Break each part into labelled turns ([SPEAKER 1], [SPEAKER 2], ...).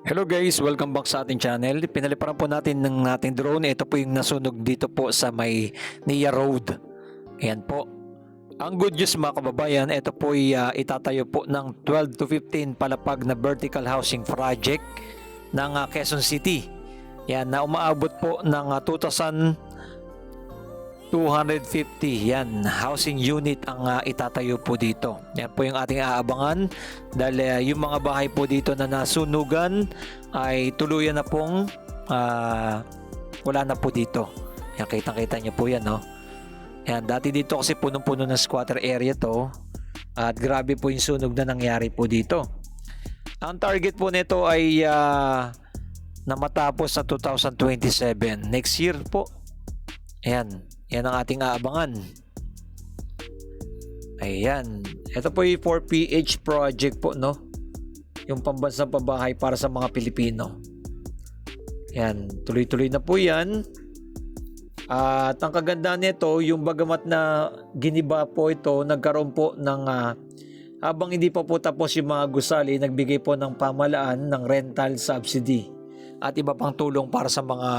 [SPEAKER 1] Hello guys, welcome back sa ating channel. Pinaliparan po natin ng ating drone. Ito po yung nasunog dito po sa may Nia Road. Ayan po. Ang good news mga kababayan, ito po ay itatayo po ng 12 to 15 palapag na vertical housing project ng Quezon City. Yan, na umaabot po ng 2,250 yan, housing unit ang itatayo po dito. Yan po yung ating aabangan dahil yung mga bahay po dito na nasunugan ay tuluyan na pong wala na po dito. Yan, kitang-kita nyo po yan, no? Yan, dati dito kasi punong-puno ng squatter area to at grabe po yung sunog na nangyari po dito. Ang target po nito ay na matapos sa 2027. Next year po. Ayan. Yan ang ating aabangan. Ayan. Ito po yung 4PH project po, no? Yung pambansang pabahay para sa mga Pilipino. Ayan. Tuloy-tuloy na po yan. At ang kagandaan nito, yung bagamat na giniba po ito, nagkaroon po ng habang hindi pa po tapos yung mga gusali, nagbigay po ng pamahalaan ng rental subsidy at iba pang tulong para sa mga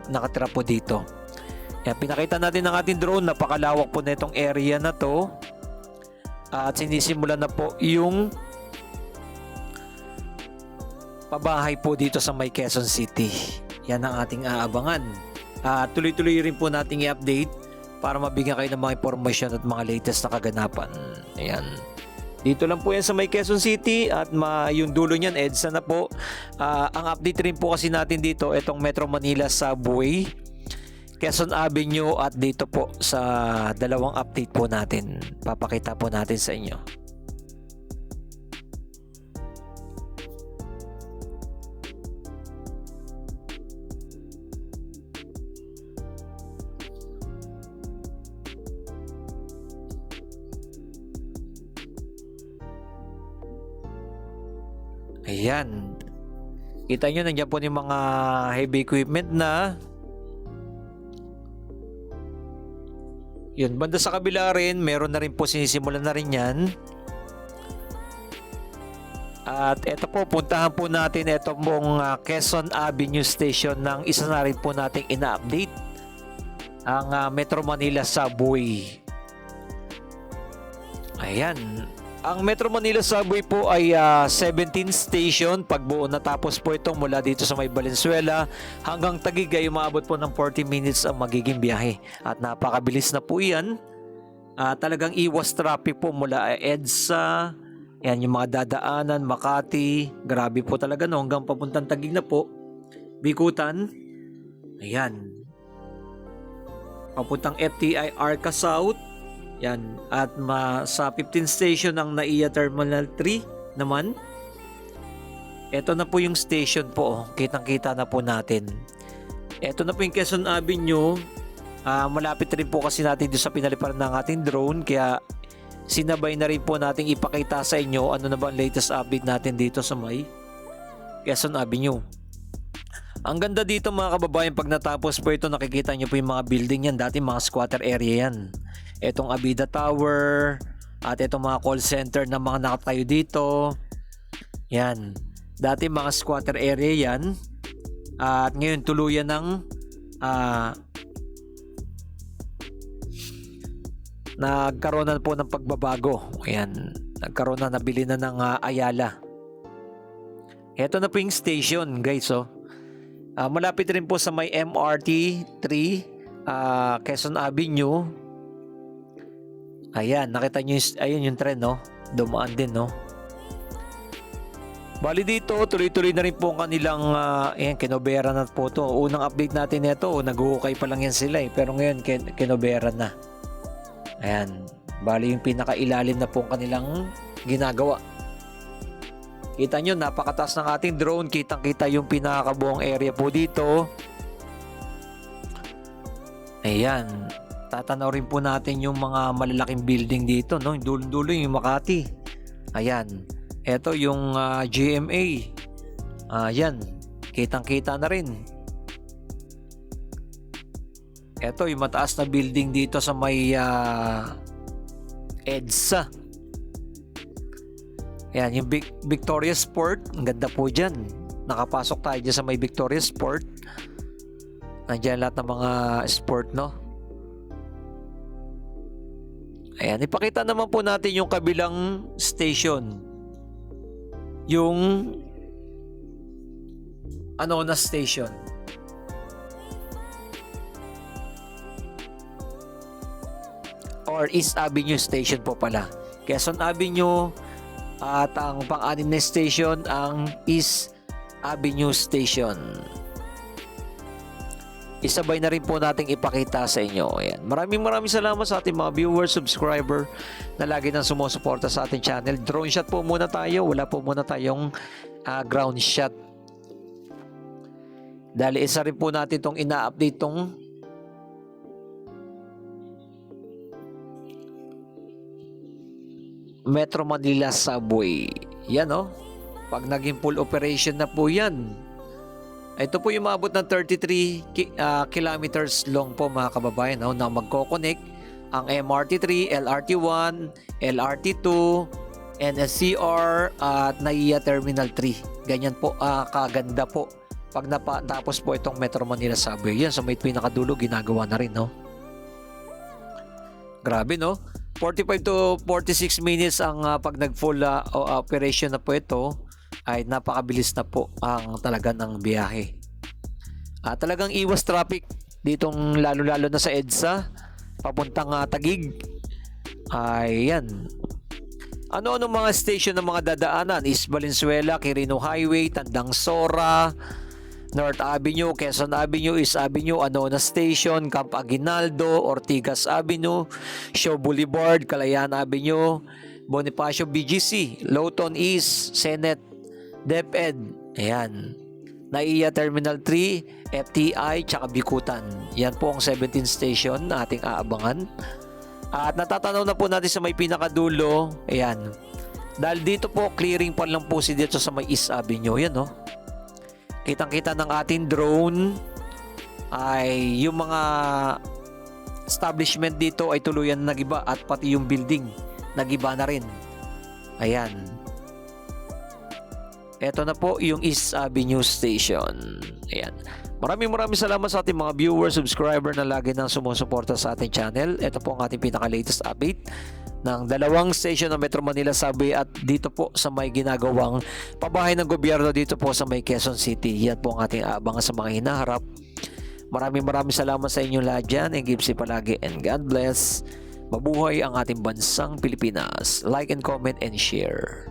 [SPEAKER 1] nakatira po dito. Yan, pinakita natin ng ating drone, napakalawak po na itong area na to at sinisimulan na po yung pabahay po dito sa may Quezon City. Yan ang ating aabangan. Tuloy-tuloy rin po nating i-update para mabigyan kayo ng mga impormasyon at mga latest na kaganapan. Ayan. Dito lang po yan sa may Quezon City at yung dulo niyan, EDSA na po. Ang update rin po kasi natin dito, itong Metro Manila Subway, Quezon Avenue at dito po sa dalawang update po natin. Papakita po natin sa inyo. Ayan. Kita nyo, nandiyan po yung mga heavy equipment na. Yun, banda sa kabila rin, meron na rin po, sinisimulan na rin yan. At eto po, puntahan po natin ito pong Quezon Avenue Station ng isa na rin po nating ina-update. Ang Metro Manila Subway. Ayan. Ang Metro Manila Subway po ay 17 station. Pagbuo natapos po ito mula dito sa may Valenzuela hanggang Taguig ay umaabot po ng 40 minutes ang magiging biyahe. At napakabilis na po yan. Talagang iwas traffic po mula EDSA. Yan yung mga dadaanan, Makati. Grabe po talaga no, hanggang papuntang Taguig na po. Bikutan. Ayan. Papuntang FTI Arca South. Yan. At sa 15 station ng NAIA Terminal 3 naman. Ito na po yung station po. Kitang-kita na po natin. Ito na po yung Quezon Avenue. Malapit rin po kasi natin doon sa pinaliparan ng ating drone. Kaya sinabay na rin po natin ipakita sa inyo ano na ba ang latest update natin dito sa may Quezon Avenue. Ang ganda dito mga kababayan, pag natapos po ito, nakikita nyo po yung mga building yan. Dati mga squatter area yan. Itong Abida Tower at itong mga call center na mga nakatayo dito. Yan. Dati mga squatter area yan. At ngayon tuluyan ng nagkaroon na po ng pagbabago. Ayan. Nagkaroon na, nabili na ng Ayala. Ito na po yung station guys. Malapit rin po sa may MRT 3 Quezon Avenue. Ayan, nakita nyo ayun yung tren, no? Dumaan din, no? Bali dito, tuloy-tuloy na rin po ang kanilang ayan, kinobera na po to. Unang update natin nito, nag-uukay pa lang yan sila pero ngayon kinobera na. Ayan, bali yung pinakailalim na po ang kanilang ginagawa. Kita nyo, napakataas ng ating drone. Kitang-kita yung pinakabuong area po dito. Ayan. Tatanaw rin po natin yung mga malalaking building dito, no? Yung dulo-dulo yung Makati. Ayan. Ito yung GMA. Ayan. Kitang-kita na rin. Ito yung mataas na building dito sa may EDSA. Ayan, yung Victoria Sport. Ang ganda po dyan. Nakapasok tayo dyan sa may Victoria Sport. Nandiyan lahat ng mga sport, no? Ayan, ipakita naman po natin yung kabilang station. Yung Anona Station. Or East Avenue Station po pala. Quezon Avenue at ang pang-anim na station ang East Avenue Station. Isabay na rin po nating ipakita sa inyo. Ayan. Maraming salamat sa ating mga viewers, subscriber na lagi nang sumusuporta sa ating channel. Drone shot po muna tayo. Wala po muna tayong ground shot. Dahil isa rin po natin itong ina-update itong Metro Manila Subway. Yan, oh. Pag naging full operation na po yan, ito po yung maabot ng 33 kilometers long po mga kababayan, no, na magko-connect ang MRT3, LRT1, LRT2, NSCR at NAIA Terminal 3. Ganyan po kaganda po pag tapos po itong Metro Manila Subway. Yan, sa may pinakadulo ginagawa na rin, no. Grabe, no. 45 to 46 minutes ang pag nag-full operation na po ito, ay napakabilis na po ang talaga ng biyahe. Talagang iwas traffic ditong lalo-lalo na sa EDSA papuntang Taguig. Ayan. Ano-ano mga station ng mga dadaanan? East Valenzuela, Quirino Highway, Tandang Sora, North Avenue, Quezon Avenue, East Avenue, Anona Station, Camp Aguinaldo, Ortigas Avenue, Shaw Boulevard, Calayan Avenue, Bonifacio BGC, Lawton East, Senate, DepEd, ayan, NAIA Terminal 3, FTI, tsaka Bikutan. Yan po ang 17 station na ating aabangan. At natatanaw na po natin sa may pinakadulo, ayan. Dahil dito po, clearing pa lang po dito sa may East Avenue, yan, no. Kitang-kita ng ating drone ay yung mga establishment dito ay tuluyan na nagiba at pati yung building nagiba na rin. Ayan. Ito na po yung East Avenue Station. Ayan. Maraming salamat sa ating mga viewers, subscriber na lagi nang sumusuporta sa ating channel. Ito po ang ating pinaka-latest update ng dalawang station ng Metro Manila Subway at dito po sa may ginagawang pabahay ng gobyerno dito po sa may Quezon City. Yan po ang ating aabangan sa mga hinaharap. Maraming salamat sa inyong lahat dyan and keep safe palagi and God bless. Mabuhay ang ating bansang Pilipinas. Like and comment and share.